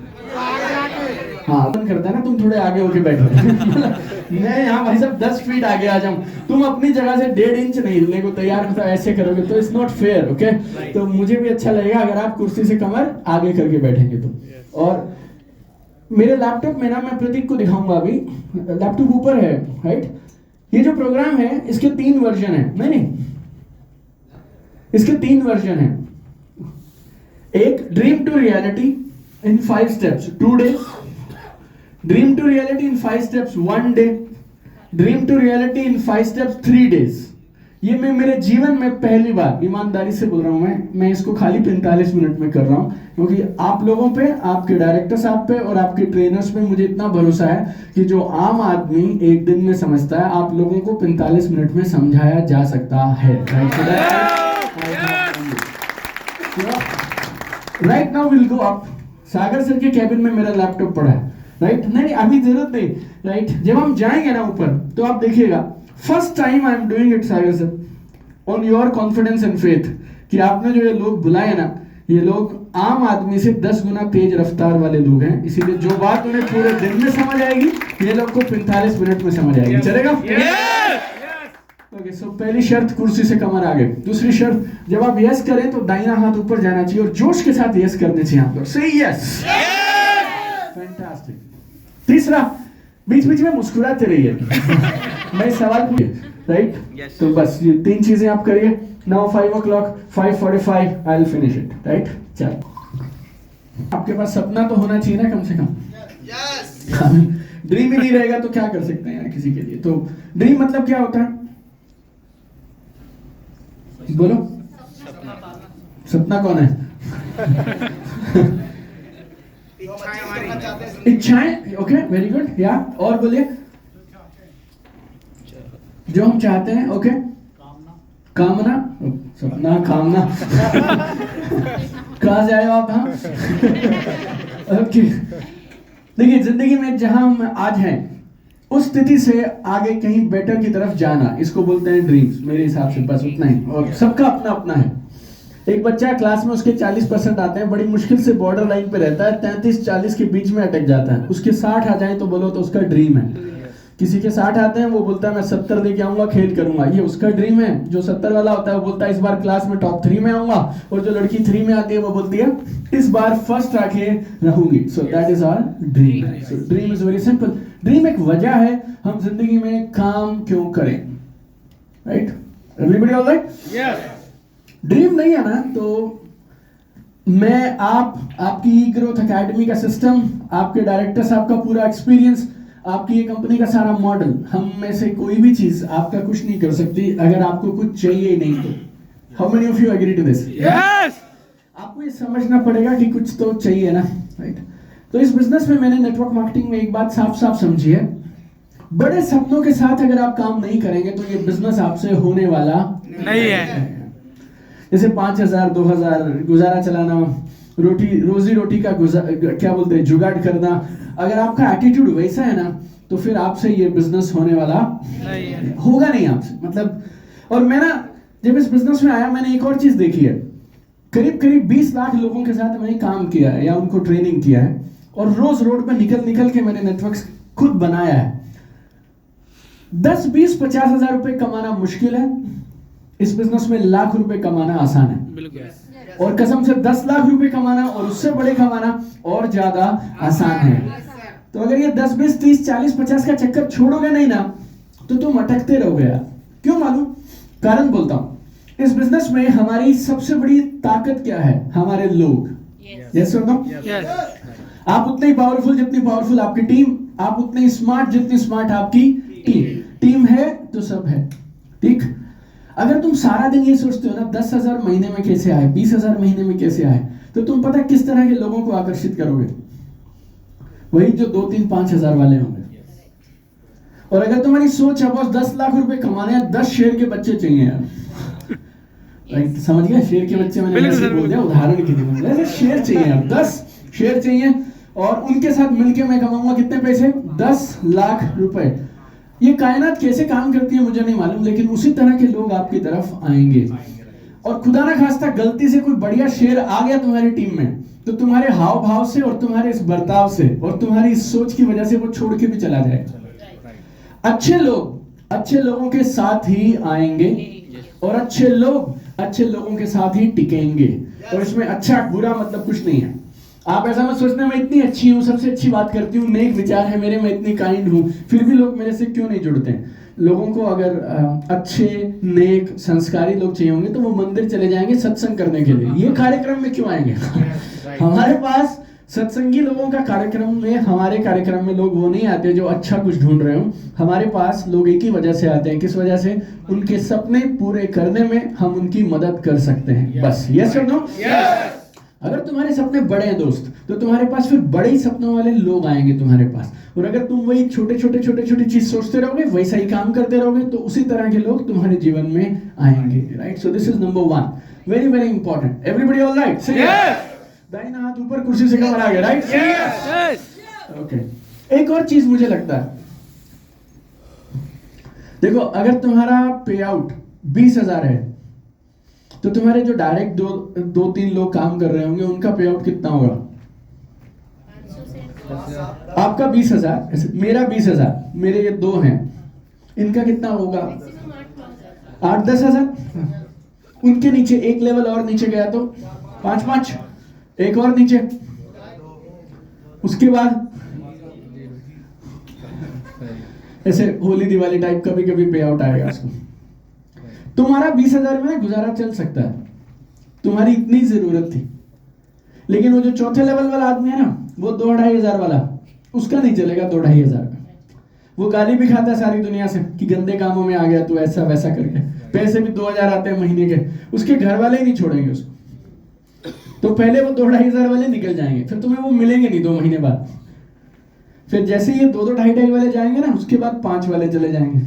हाँ, मन करता है ना तुम थोड़े आगे होके बैठो। मैं यहाँ भाई साहब 10 फीट आगे आ जाऊं, तुम अपनी जगह से 1.5 इंच नहीं हिलने को तैयार, मतलब ऐसे करोगे तो इट्स नॉट फेयर, ओके? तो मुझे भी अच्छा लगेगा अगर आप कुर्सी से कमर आगे करके बैठेंगे तो। और मेरे लैपटॉप में ना, मैं प्रतीक को दिखाऊंगा अभी, लैपटॉप ऊपर है, राइट? ये जो प्रोग्राम है इसके 3 वर्जन है, नहीं इसके 3 वर्जन है। एक dream to reality in 5 steps 2 days, dream to reality in 5 steps 1 day, dream to reality in 5 steps 3 days. ये मैं मेरे जीवन में पहली बार, ईमानदारी से बोल रहा हूं, मैं इसको खाली 45 मिनट में कर रहा हूं, क्योंकि आप लोगों पे, आपके डायरेक्टर साहब पे और आपके ट्रेनर्स पे मुझे इतना भरोसा है कि जो आम आदमी 1 दिन में समझता है, आप लोगों को 45 मिनट में समझाया जा सकता है। Right now will go up. Sagar sir के कैबिन में मेरा लैपटॉप पड़ा है, राइट? नहीं अभी जरूरत नहीं, राइट? जब हम जाएंगे ना ऊपर तो आप देखिएगा, first time I am doing it Sagar sir, on your confidence and faith, कि आपने जो ये लोग बुलाए ना, ये लोग आम आदमी से 10 गुना तेज रफ्तार वाले लोग हैं, इसीलिए जो बात उन्हें पूरे दिन में समझ आएगी, ये लोग को 45 मिनट में समझ आएगी। चलेगा? ओके, सो पहली शर्त, कुर्सी से कमर आगे। दूसरी शर्त, जब आप यस करें तो दाहिना हाथ ऊपर जाना चाहिए और जोश के साथ यस करने चाहिए आप लोग। से यस, फैंटास्टिक। तीसरा, बीच बीच में मुस्कुराते रहिए। मैं सवाल पूछे, राइट? तो बस ये 3 चीजें आप करिए। Now 5 o'clock, 5:45 I will finish it, right? चलो, आपके पास सपना तो होना चाहिए ना कम से कम। ड्रीम ही नहीं रहेगा तो क्या कर सकते हैं यार किसी के लिए? तो ड्रीम मतलब क्या होता है, बोलो? सपना कौन है? इच्छाएं, ओके, वेरी गुड। या और बोलिए, जो हम चाहते हैं, ओके? कामना, सपना, कामना। कहाँ जाए आप? हाँ, ओके। देखिए, जिंदगी में जहां हम आज हैं, उस स्थिति से आगे कहीं बेटर की तरफ जाना, इसको बोलते हैं ड्रीम्स, मेरे हिसाब से। बस उतना ही, और सबका अपना अपना है। एक बच्चा क्लास में, उसके 40% आते हैं, बड़ी मुश्किल से बॉर्डर लाइन पे रहता है, 33-40 के बीच में अटक जाता है। उसके 60 आ जाए तो बोलो तो उसका ड्रीम है। किसी के 60 आते हैं, वो बोलता है मैं 70 लेके आऊंगा, खेल करूंगा, ये उसका ड्रीम है। जो 70 वाला होता है वो बोलता है इस बार क्लास में टॉप 3 में आऊंगा, और जो लड़की 3 में आती है वो बोलती है इस बार फर्स्ट आके रहूंगी। So that is our dream. So dream is very simple. Dream एक वजह है हम जिंदगी में काम क्यों करें, right? Everybody all right? Yes. Dream नहीं है ना, तो मैं आपकी ई ग्रोथ एकेडमी का सिस्टम, आपके डायरेक्टर साहब का पूरा एक्सपीरियंस, आपकी ये कंपनी का सारा मॉडल, हम में से कोई भी चीज आपका कुछ नहीं कर सकती अगर आपको कुछ चाहिए ही नहीं तो। How many of you agree to this? Yes. आपको ये समझना पड़ेगा कि कुछ तो चाहिए ना, राइट? तो इस बिजनेस में मैंने नेटवर्क मार्केटिंग में एक बात साफ साफ समझी है, बड़े सपनों के साथ अगर आप काम नहीं करेंगे तो ये बिजनेस आपसे होने वाला नहीं है। जैसे 5,000 2,000 गुजारा चलाना, रोजी रोटी का क्या बोलते हैं, जुगाड़ करना, अगर आपका एटीट्यूड वैसा है ना तो फिर आपसे ये बिजनेस होने वाला नहीं है, होगा नहीं आपसे, मतलब। और मैं ना जब इस बिजनेस में आया, मैंने एक और चीज देखी है, करीब करीब 20 लाख लोगों के साथ मैंने काम किया है या उनको ट्रेनिंग किया है, और रोज रोड पे निकल के मैंने नेटवर्क खुद बनाया है। 10, 20, 50 हजार रुपए कमाना मुश्किल है, इस बिजनेस में लाख रुपए कमाना आसान है। और कसम से 10 लाख रुपए कमाना और उससे बड़े कमाना और ज्यादा आसान है। तो अगर ये 10, 20, 30, 40, 50 का चक्कर छोड़ोगे नहीं ना तो तुम अटकते रहोगे यार। क्यों मालूम? कारण बोलता हूं। इस बिजनेस में हमारी सबसे बड़ी ताकत क्या है? हमारे लोग। यस और नो? आप उतने ही पावरफुल जितनी पावरफुल आपकी टीम, आप उतने ही स्मार्ट जितनी स्मार्ट आपकी टीम। टीम है तो सब है, ठीक? अगर तुम सारा दिन ये सोचते हो ना 10,000 महीने में कैसे आए, 20,000 महीने में कैसे आए, तो तुम पता किस तरह के लोगों को आकर्षित करोगे? वही जो 2, 3, 5,000 वाले होंगे। और अगर तुम्हारी सोच है बस 10 लाख रुपए कमाने हैं, 10 शेर के बच्चे चाहिए यार, राइट, समझ गया? शेर के बच्चे मैंने ऐसे बोल दिया उदाहरण के लिए। ऐसे शेर चाहिए यार, 10 शेर चाहिए और उनके साथ मिलके मैं कमाऊंगा कितने पैसे? 10 लाख रुपए। ये कायनात कैसे काम करती है मुझे नहीं मालूम, लेकिन उसी तरह के लोग आपकी तरफ आएंगे। और खुदा ना खास्ता गलती से कोई बढ़िया शेर आ गया तुम्हारी टीम में, तो तुम्हारे हाव भाव से और तुम्हारे इस बर्ताव से और तुम्हारी इस सोच की वजह से वो छोड़ के भी चला जाएगा। अच्छे लोगों के साथ ही आएंगे और अच्छे लोगों के साथ ही टिकेंगे। और इसमें अच्छा बुरा मतलब कुछ नहीं है। आप ऐसा मत सोचना मैं इतनी अच्छी हूँ, सबसे अच्छी बात करती हूँ, नेक विचार है मेरे, मैं इतनी काइंड हूँ, फिर भी लोग मेरे से क्यों नहीं जुड़ते हैं। लोगों को अगर अच्छे नेक संस्कारी लोग चाहिए होंगे तो वो मंदिर चले जाएंगे सत्संग करने के लिए। ये कार्यक्रम में क्यों आएंगे? हमारे पास सत्संगी लोगों का कार्यक्रम में, हमारे कार्यक्रम में लोग वो नहीं आते जो अच्छा कुछ ढूंढ रहे हो। हमारे पास लोग एक ही वजह से आते हैं। किस वजह से? उनके सपने पूरे करने में हम उनकी मदद कर सकते हैं, बस। यस और नो? अगर तुम्हारे सपने बड़े हैं दोस्त, तो तुम्हारे पास फिर बड़े ही सपनों वाले लोग आएंगे तुम्हारे पास। और अगर तुम वही छोटे छोटे चीज सोचते रहोगे, वैसा ही काम करते रहोगे, तो उसी तरह के लोग तुम्हारे जीवन में आएंगे। Right, so this is number 1, very very important. Everybody all right? से दाहिना हाथ ऊपर, कुर्सी से कमर आगे। Right, okay. एक और चीज मुझे लगता है, देखो अगर तुम्हारा पे आउट 20,000 है, तो तुम्हारे जो डायरेक्ट दो तीन लोग काम कर रहे होंगे उनका पे आउट कितना होगा? आपका 20,000, मेरा 20,000, मेरे ये 2 हैं, इनका कितना होगा? 8-10,000। उनके नीचे एक लेवल और नीचे गया तो 5-5, एक और नीचे, उसके बाद ऐसे होली दिवाली टाइप कभी कभी पे आउट आएगा उसको। तुम्हारा 20,000 में गुजारा चल सकता है, तुम्हारी इतनी जरूरत थी। लेकिन वो जो चौथे लेवल वाला आदमी है ना, वो 2-2,500 वाला, उसका नहीं चलेगा 2-2,500 का। वो गाली भी खाता है सारी दुनिया से कि गंदे कामों में आ गया तू, ऐसा वैसा करके। पैसे भी 2,000 आते हैं महीने के, उसके घर वाले ही नहीं छोड़ेंगे उसको। तो पहले वो 2-2,500 वाले निकल जाएंगे, फिर तुम्हें वो मिलेंगे नहीं 2 महीने बाद। फिर जैसे ये 2-2, 2.5 वाले जाएंगे ना, उसके बाद 5 वाले चले जाएंगे,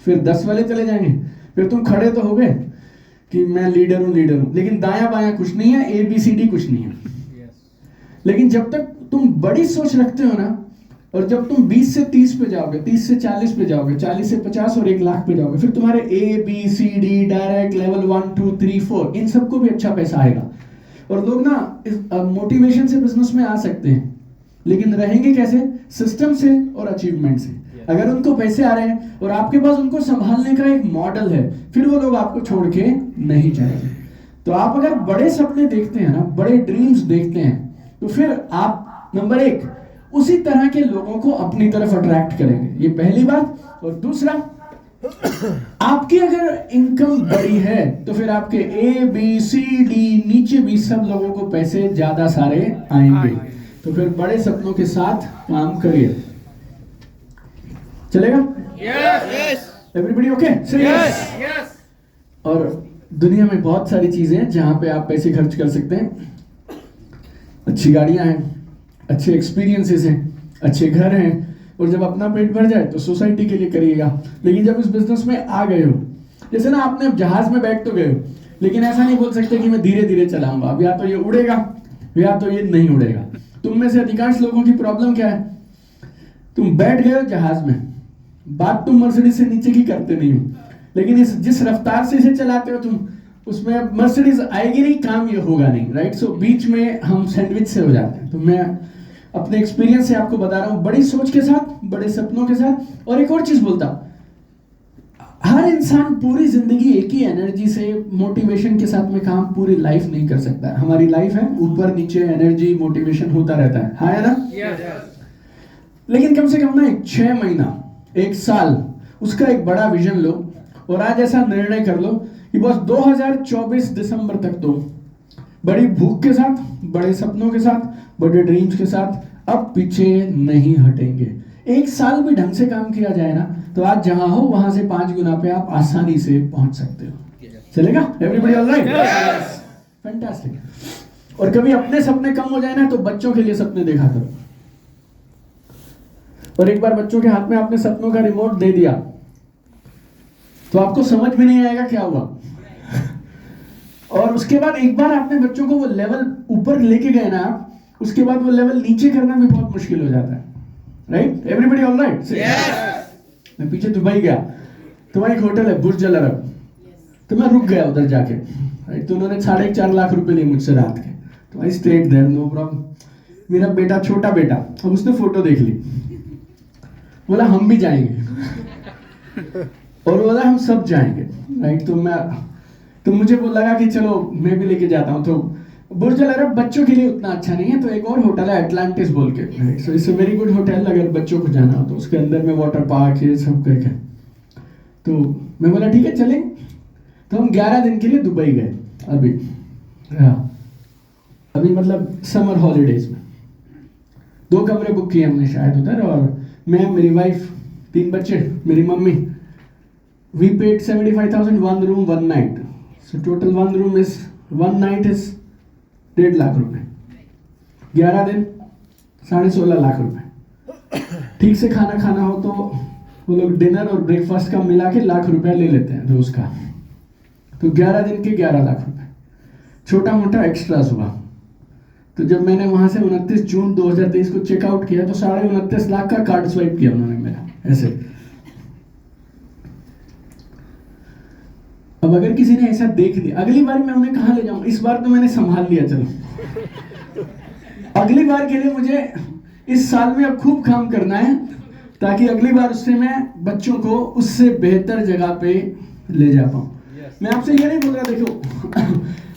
फिर 10 वाले चले जाएंगे। फिर तुम खड़े तो हो गए कि मैं लीडर हूं, लेकिन दाया बाया कुछ नहीं है, ABCD कुछ नहीं है। लेकिन जब तक तुम बड़ी सोच रखते हो ना, और जब तुम 20 से 30 पे जाओगे, 30 से 40 पे जाओगे, 40 से 50 और 1 लाख पे जाओगे, फिर तुम्हारे ABCD डायरेक्ट लेवल 1 2 3 4 इन सबको भी अच्छा पैसा आएगा। और लोग ना मोटिवेशन से बिजनेस में आ सकते हैं, लेकिन रहेंगे कैसे? सिस्टम से और अचीवमेंट से। अगर उनको पैसे आ रहे हैं और आपके पास उनको संभालने का एक मॉडल है, फिर वो लोग आपको छोड़ के नहीं जाएंगे। तो आप अगर बड़े सपने देखते हैं ना, बड़े ड्रीम्स देखते हैं, तो फिर आप नंबर 1 उसी तरह के लोगों को अपनी तरफ अट्रैक्ट करेंगे। ये पहली बात। और दूसरा, आपकी अगर इनकम बड़ी है तो फिर आपके ABCD नीचे भी सब लोगों को पैसे ज्यादा सारे आएंगे। तो फिर बड़े सपनों के साथ काम करिए। चलेगा? Everybody okay? यस। और दुनिया में बहुत सारी चीजें हैं जहां पे आप पैसे खर्च कर सकते हैं। अच्छी गाड़ियां हैं, अच्छे एक्सपीरियंसेस हैं, अच्छे घर हैं, और जब अपना पेट भर जाए तो सोसाइटी के लिए करिएगा। लेकिन जब इस बिजनेस में आ गए हो, जैसे ना आपने जहाज में बैठ तो गए हो, लेकिन ऐसा नहीं बोल सकते कि मैं धीरे धीरे चलाऊंगा, अब या तो ये उड़ेगा या तो ये नहीं उड़ेगा। तुम में से अधिकांश लोगों की प्रॉब्लम क्या है? तुम बैठ गए हो जहाज में, बात तुम मर्सिडीज से नीचे की करते नहीं हो, लेकिन जिस रफ्तार से इसे चलाते हो तुम, उसमें मर्सिडीज आएगी नहीं, काम ये होगा नहीं। राइट, सो बीच में हम सैंडविच से हो जाते हैं। तो मैं अपने एक्सपीरियंस से आपको बता रहा हूं, बड़ी सोच के साथ, बड़े सपनों के साथ। और एक और चीज बोलता, हर इंसान पूरी जिंदगी एक ही एनर्जी से, मोटिवेशन के साथ में काम पूरी लाइफ नहीं कर सकता। हमारी लाइफ है ऊपर नीचे, एनर्जी मोटिवेशन होता रहता है, हाँ है ना? लेकिन कम से कम ना 6 महीना 1 साल उसका एक बड़ा विजन लो, और आज ऐसा निर्णय कर लो कि बस 2024 दिसंबर तक तो बड़ी भूख के साथ, बड़े सपनों के साथ, बड़े ड्रीम्स के साथ अब पीछे नहीं हटेंगे। 1 साल भी ढंग से काम किया जाए ना, तो आज जहां हो वहां से 5 गुना पे आप आसानी से पहुंच सकते हो। चलेगा? Everybody alright? फैंटास्टिक। और कभी अपने सपने कम हो जाए ना, तो बच्चों के लिए सपने देखा करो। और एक बार बच्चों के हाथ में आपने सपनों का रिमोट दे दिया, तो आपको समझ में नहीं आएगा क्या हुआ। और उसके बाद एक बार आपने बच्चों को वो लेवल ऊपर लेके गए ना आप, उसके बाद वो लेवल नीचे करना भी बहुत मुश्किल हो जाता है, राइट? Everybody all right? मैं पीछे दुबई गया तो वहाँ एक होटल है बुर्ज अल अरब, तो मैं रुक गया उधर जाके, राइट? तो उन्होंने 4.5 लाख रुपए लिए मुझसे रात के, तो I stayed there, no problem. मेरा बेटा, छोटा बेटा, अब उसने फोटो देख ली, बोला हम भी जाएंगे और बोला हम सब जाएंगे, राइट? तो मुझे वो लगा कि चलो मैं भी लेके जाता हूँ। तो बुर्ज अल अरब बच्चों के लिए उतना अच्छा नहीं है, तो एक और होटल है एटलांटिस बोल के, right? So it's a very good hotel अगर बच्चों को जाना हो तो। उसके अंदर में वाटर पार्क है, सब करके। तो मैं बोला ठीक है चलेंगे। तो हम 11 दिन के लिए दुबई गए अभी, हाँ अभी मतलब समर हॉलीडेज में। 2 कमरे बुक किए हमने शायद उधर, और मैं, मेरी वाइफ, 3 बच्चे, मेरी मम्मी। We paid 75,000 1 room 1 night, so total 1 room is 1 night is 1.5 lakh रुपए, 11 दिन 16.5 लाख रुपए। ठीक से खाना खाना हो तो वो लोग डिनर और ब्रेकफास्ट का मिला के 1 लाख रुपया ले लेते हैं रोज का। तो 11 दिन के 11 लाख रुपए, छोटा मोटा एक्स्ट्रा हुआ। तो जब मैंने वहां से 29 जून 2023 को चेकआउट किया तो 29.5 लाख का कार्ड स्वाइप किया उन्होंने मेरा, ऐसे। अब अगर किसी ने ऐसा देख लिया, अगली बार मैं उन्हें कहाँ ले जाऊं? इस बार तो मैंने संभाल लिया, चलो अगली बार के लिए मुझे इस साल में अब खूब काम करना है, ताकि अगली बार उससे मैं बच्चों को उससे बेहतर जगह पे ले जा पाऊं। मैं आपसे ये नहीं बोल रहा, देखो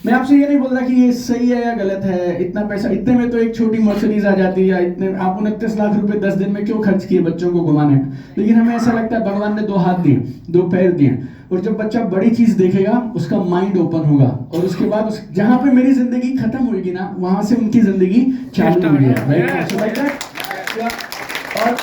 मैं आपसे ये नहीं बोल रहा कि ये सही है या गलत है, इतना पैसा, इतने में तो एक छोटी मर्सिडीज आ जाती है, या इतने आप 29 लाख रुपए 10 दिन में क्यों खर्च किए बच्चों को घुमाने में? लेकिन हमें ऐसा लगता है भगवान ने 2 हाथ दिए, 2 पैर दिए, और जब बच्चा बड़ी चीज देखेगा उसका माइंड ओपन होगा, और उसके बाद जहां पे मेरी जिंदगी खत्म होगी ना, वहां से उनकी जिंदगी चालू होगी, और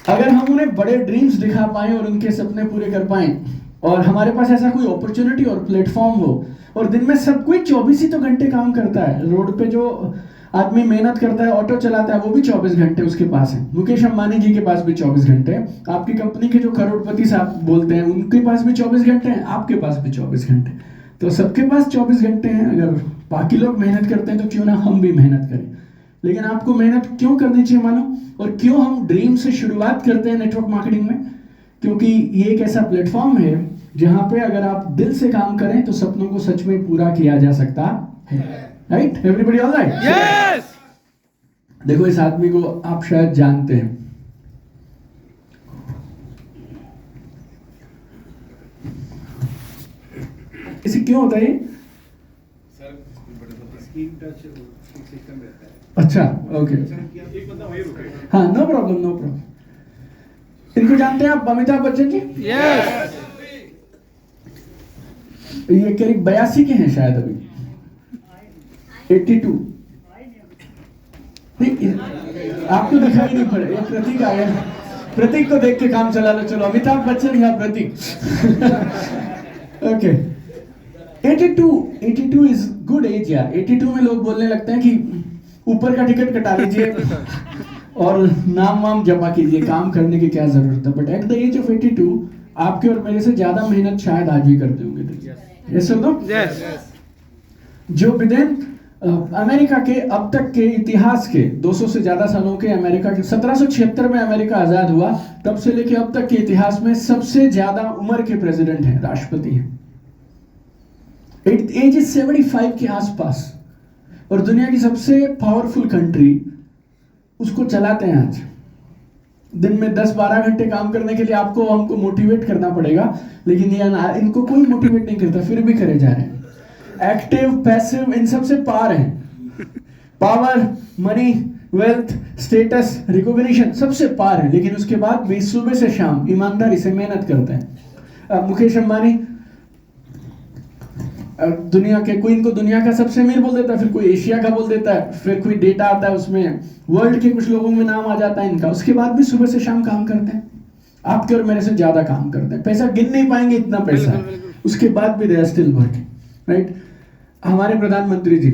अगर हम उन्हें बड़े ड्रीम्स दिखा पाए और उनके सपने पूरे कर पाए, और हमारे पास ऐसा कोई अपॉर्चुनिटी और प्लेटफॉर्म हो, और दिन में सब कोई 24 ही तो घंटे काम करता है। रोड पे जो आदमी मेहनत करता है, ऑटो चलाता है, वो भी 24 घंटे उसके पास है। मुकेश अंबानी जी के पास भी 24 घंटे हैं। आपकी कंपनी के जो करोड़पति साहब बोलते हैं, उनके पास भी 24 घंटे हैं, आपके पास भी 24 घंटे। तो सबके पास 24 घंटे हैं। अगर बाकी लोग मेहनत करते हैं तो क्यों ना हम भी मेहनत करें। लेकिन आपको मेहनत क्यों करनी चाहिए मालूम? और क्यों हम ड्रीम से शुरुआत करते हैं नेटवर्क मार्केटिंग में? क्योंकि ये एक ऐसा प्लेटफॉर्म है जहां पे अगर आप दिल से काम करें तो सपनों को सच में पूरा किया जा सकता है, right? Everybody all right? Yes. देखो इस आदमी को आप शायद जानते हैं, इसे क्यों होता है? अच्छा, ओके, हाँ, नो प्रॉब्लम, नो प्रॉब्लम। इनको जानते हैं आप, अमिताभ बच्चन जी? यस। ये करीब 82 के हैं शायद, अभी 82 नहीं, आपको दिखाई नहीं पड़े। ये प्रतीक आया, प्रतीक को देख के काम चला लो। चलो अमिताभ बच्चन या प्रतीक। ओके, 82 इज गुड एज यार। 82 में लोग बोलने लगते हैं कि ऊपर का टिकट कटा लीजिए और नाम वाम जमा कीजिए, काम करने की क्या जरूरत है। But at the age of 82 आपके और मेरे से ज्यादा मेहनत शायद आज भी करते होंगे। यस सर, तो जो बिडेन अमेरिका के अब तक के इतिहास के 200 से ज्यादा सालों के, अमेरिका के 1776 में अमेरिका आजाद हुआ, तब से लेके अब तक के इतिहास में सबसे ज्यादा उम्र के प्रेसिडेंट हैं, राष्ट्रपति हैं। एज इज 75 के आसपास, और दुनिया की सबसे पावरफुल कंट्री उसको चलाते हैं आज। दिन में 10-12 घंटे काम करने के लिए आपको हमको मोटिवेट करना पड़ेगा, लेकिन ये इनको कोई मोटिवेट नहीं करता, फिर भी करे जा रहे हैं। एक्टिव, पैसिव, इन सबसे पार हैं। Power, money, wealth, status, recognition सबसे पार है, लेकिन उसके बाद भी सुबह से शाम ईमानदारी से मेहनत करते हैं। मुकेश अंबानी दुनिया के, कोई इनको दुनिया का सबसे अमीर बोल देता है, फिर कोई एशिया का बोल देता है, फिर कोई डेटा आता है उसमें वर्ल्ड के कुछ लोगों में नाम आ जाता है इनका। उसके बाद भी सुबह से शाम काम करते हैं, आपके और मेरे से ज्यादा काम करते हैं। पैसा गिन नहीं पाएंगे, इतना पैसा है, उसके बाद भी they are still working, right? हमारे प्रधानमंत्री ji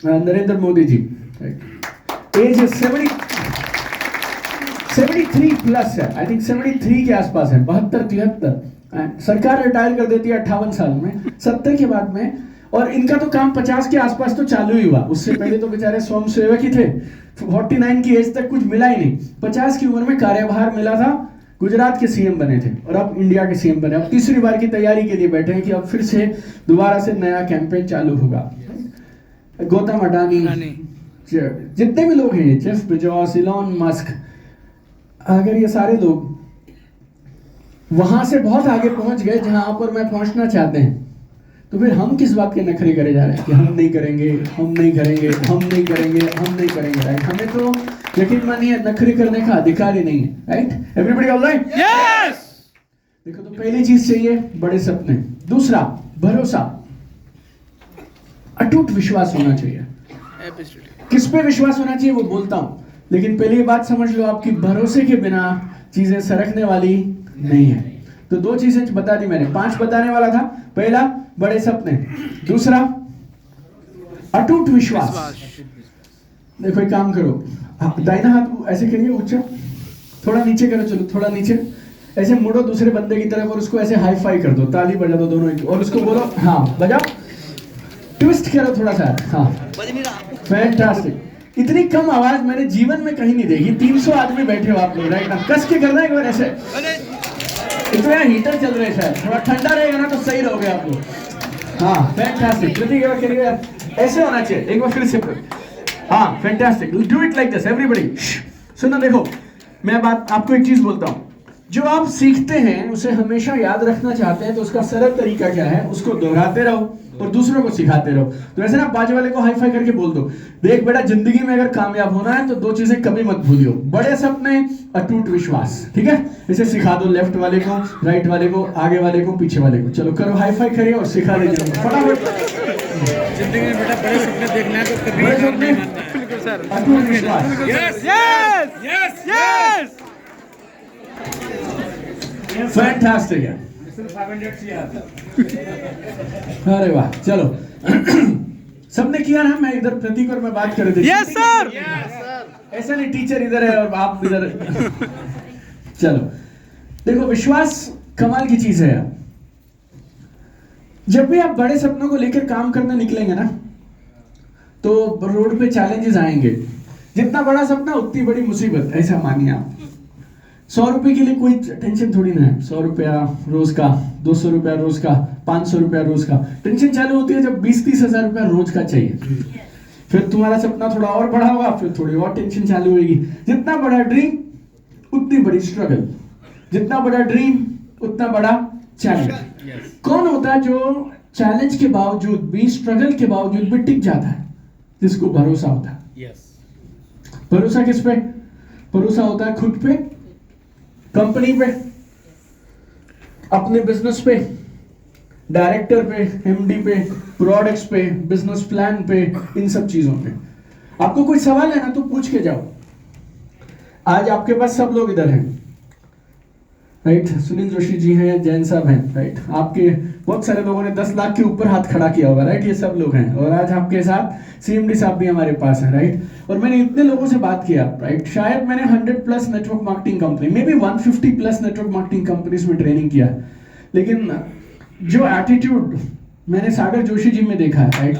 Narendra Modi ji, right, age 73 plus है, आई थिंक 73 के आसपास है, 72-73। सरकार रिटायर कर देती है 58 साल में, 70 के बाद में, और इनका तो काम 50 के आसपास तो चालू ही हुआ। उससे पहले तो बेचारे स्वयं सेवक ही थे, 49 की एज तक कुछ मिला ही नहीं, 50 की उम्र में कार्यभार मिला था, गुजरात के सीएम बने थे और अब इंडिया के सीएम बने। अब तीसरी बार की तैयारी के लिए बैठे हैं कि अब फिर से दोबारा से नया कैंपेन चालू होगा। गौतम अडानी, जितने भी लोग हैं, जेफ बेजोस, इलॉन मस्क, अगर ये सारे लोग वहां से बहुत आगे पहुंच गए जहां पर मैं पहुंचना चाहते हैं, तो फिर हम किस बात के नखरे करे जा रहे हैं कि हम नहीं करेंगे, हम नहीं करेंगे, हम नहीं करेंगे, हम नहीं करेंगे, राइट? हमें तो यकीन मानिए नखरे करने का अधिकार ही नहीं है, right? Everybody all right? Yes. देखो, तो पहली चीज चाहिए बड़े सपने, दूसरा भरोसा, अटूट विश्वास होना चाहिए। किस पे विश्वास होना चाहिए वो बोलता हूं, लेकिन पहले ये बात समझ लो, आपकी भरोसे के बिना चीजें सरकने वाली नहीं है। तो दो चीजें बता दी मैंने, 5 बताने वाला था। पहला बड़े सपने, दूसरा अटूट विश्वास। देखो एक काम करो, दाहिना हाथ ऐसे करिए ऊंचा, थोड़ा नीचे करो, चलो थोड़ा नीचे, ऐसे मुड़ो दूसरे बंदे की तरफ और उसको ऐसे हाई फाई कर दो, ताली बजा दो दोनों की, और उसको बोलो हाँ बजाओ, ट्विस्ट करो थोड़ा सा, हाँ फैंटास्टिक। इतनी कम आवाज मैंने जीवन में कहीं नहीं देखी। 300 आदमी बैठे हो आप लोग, राइट ना? कस के करना है एक बार ऐसे, इतना हीटर चल रहा है, शायद थोड़ा ठंडा रहेगा ना तो सही रहोगे आप लोग। हाँ फैंटास्टिक, प्रतीक एक बार करिए, ऐसे होना चाहिए, एक बार फिर से, हाँ fantastic, do it like this everybody. सुनो देखो, मैं बात आपको एक चीज बोलता हूँ, जो आप सीखते हैं उसे हमेशा याद रखना चाहते हैं, तो उसका सरल तरीका क्या है, उसको दोहराते रहो और दूसरों को सिखाते रहो। तो ऐसे ना बाजू वाले को हाई फाई करके बोल दो, देख बेटा जिंदगी में अगर कामयाब होना है तो 2 चीजें कभी मत भूलियो, बड़े सपने, अटूट विश्वास, ठीक है? इसे सिखा दो लेफ्ट वाले को, राइट वाले को, आगे वाले को, पीछे वाले को। चलो करो हाई फाई करिए और सिखा दीजिए फटाफट। जिंदगी में बेटा बड़े सपने देखना है तो कभी बड़े हार सपने, नहीं मानना है। बिल्कुल सर, अटूट विश्वास। Yes yes yes yes. Fantastic है, 500 से आता। अरे वाह, चलो सबने किया ना? मैं इधर प्रतीक और मैं बात कर रहे थे। Yes sir. ऐसा नहीं टीचर इधर है और आप इधर। चलो देखो, विश्वास कमाल की चीज है। जब भी आप बड़े सपनों को लेकर काम करने निकलेंगे ना, तो रोड पे चैलेंजेस आएंगे। जितना बड़ा सपना उतनी बड़ी मुसीबत, ऐसा मानिए आप। 100 रुपए के लिए कोई टेंशन थोड़ी ना है, 100 रुपया रोज का, 200 रुपया रोज का, 500 रुपया रोज का। टेंशन चालू होती है जब 20-30 हजार रुपया रोज का चाहिए। फिर तुम्हारा सपना थोड़ा और बड़ा होगा, फिर थोड़ी और टेंशन चालू होगी। जितना बड़ा ड्रीम उतनी बड़ी स्ट्रगल, जितना बड़ा ड्रीम उतना बड़ा चैलेंज। कौन होता है जो चैलेंज के बावजूद भी, स्ट्रगल के बावजूद भी टिक जाता है? जिसको भरोसा होता है। भरोसा किस पे? भरोसा होता है खुद पे, कंपनी पे, अपने बिजनेस पे, डायरेक्टर पे, एमडी पे, प्रोडक्ट्स पे, बिजनेस प्लान पे, इन सब चीजों पे। आपको कोई सवाल है ना तो पूछ के जाओ। आज आपके पास सब लोग इधर हैं, राइट? सुनील जोशी जी हैं, जैन साहब हैं, राइट? आपके बहुत सारे लोगों ने 10 लाख के ऊपर हाथ खड़ा किया होगा, राइट? ये सब लोग हैं, और आज आपके साथ सीएमडी साहब भी हमारे पास हैं, राइट? और मैंने इतने लोगों से बात किया, राइट? शायद मैंने 100+ network marketing company, may be 150+ network marketing companies में ट्रेनिंग किया, लेकिन जो एटीट्यूड मैंने सागर जोशी जी में देखा है, राइट?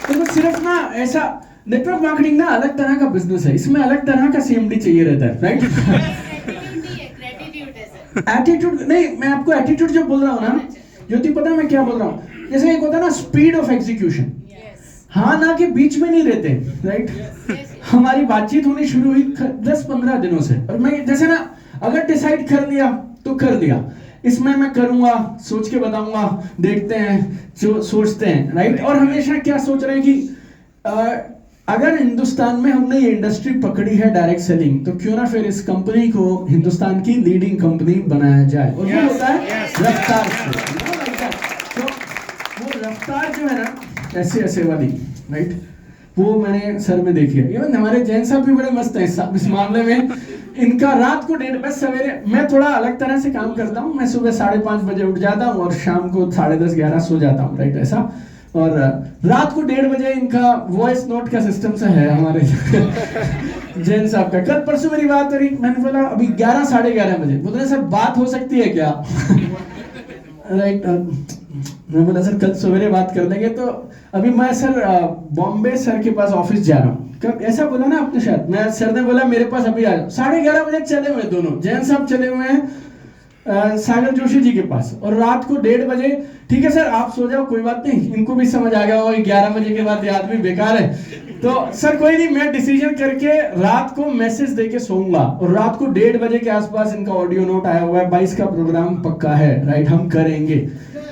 तो सिर्फ ना ऐसा, नेटवर्क मार्केटिंग ना अलग तरह का बिजनेस है, इसमें अलग तरह का सीएमडी चाहिए रहता है, राइट? एटीट्यूड नहीं, मैं आपको एटीट्यूड जो बोल रहा हूँ ना ज्योति, पता है मैं क्या बोल रहा हूँ? जैसे एक होता है ना स्पीड ऑफ एग्जीक्यूशन, हाँ ना के बीच में नहीं रहते, राइट? हमारी बातचीत होनी शुरू हुई 10-15 दिनों से, और मैं जैसे ना अगर डिसाइड कर लिया तो कर लिया, इसमें मैं करूंगा, सोच के बताऊंगा, देखते हैं, जो सोचते हैं, राइट? और हमेशा क्या सोच रहे हैं कि अगर हिंदुस्तान में हमने ये इंडस्ट्री पकड़ी है डायरेक्ट सेलिंग, तो क्यों ना फिर इस कंपनी को हिंदुस्तान की लीडिंग कंपनी बनाया जाए। और वो होता है रफ्तार से। तो वो रफ्तार जो है ना ऐसे ऐसे वाली, राइट? वो मैंने सर में देखी है। इवन हमारे जैन साहब भी बड़े मस्त हैं इस मामले में। इनका रात को 1:30 बजे सवेरे, मैं थोड़ा अलग तरह से काम करता हूँ, मैं सुबह 5:30 बजे उठ जाता हूँ और शाम को 10:30-11 सो जाता हूँ, राइट? ऐसा और रात को 1:30 बजे इनका वॉइस नोट का सिस्टम सा है हमारे जैन साहब का। कल परसों मेरी बात हो रही, मैंने बोला अभी 11 साढ़े 11 बजे, बोल रहे सर बात हो सकती है क्या? राइट मैं बोला सर कल सवेरे बात कर लेंगे। तो अभी मैं सर बॉम्बे सर के पास ऑफिस जा रहा हूँ। कब ऐसा बोला ना आपने शायद, मैं सर ने बोला मेरे पास अभी आ जाओ। 11:30 बजे चले हुए दोनों, जैन साहब चले हुए हैं सागर जोशी जी के पास, और रात को 1:30 बजे ठीक है सर आप सो जाओ कोई बात नहीं, इनको भी समझ आ गया होगा कि 11 बजे के बाद ये आदमी बेकार है। तो सर कोई नहीं, मैं डिसीजन करके रात को मैसेज देके सोऊंगा, और रात को 1:30 बजे के आसपास इनका ऑडियो नोट आया हुआ है, 22 का प्रोग्राम पक्का है, राइट हम करेंगे।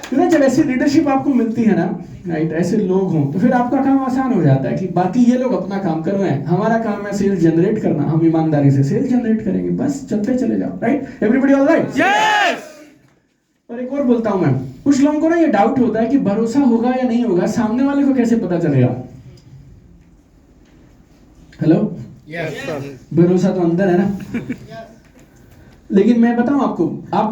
तो जब ऐसी लीडरशिप आपको मिलती है ना, राइट ऐसे लोग हों तो फिर आपका काम आसान हो जाता है कि बाकी ये लोग अपना काम कर रहे हैं, हमारा काम है सेल्स जनरेट करना, हम ईमानदारी से सेल्स जनरेट करेंगे, बस चलते चले जाओ, right everybody all right? Yes. और एक और बोलता हूं मैं, कुछ लोगों को ना ये डाउट होता है कि भरोसा होगा या नहीं होगा, सामने वाले को कैसे पता चलेगा? Hello, yes sir. भरोसा तो अंदर है ना। लेकिन मैं बताऊं आपको, आप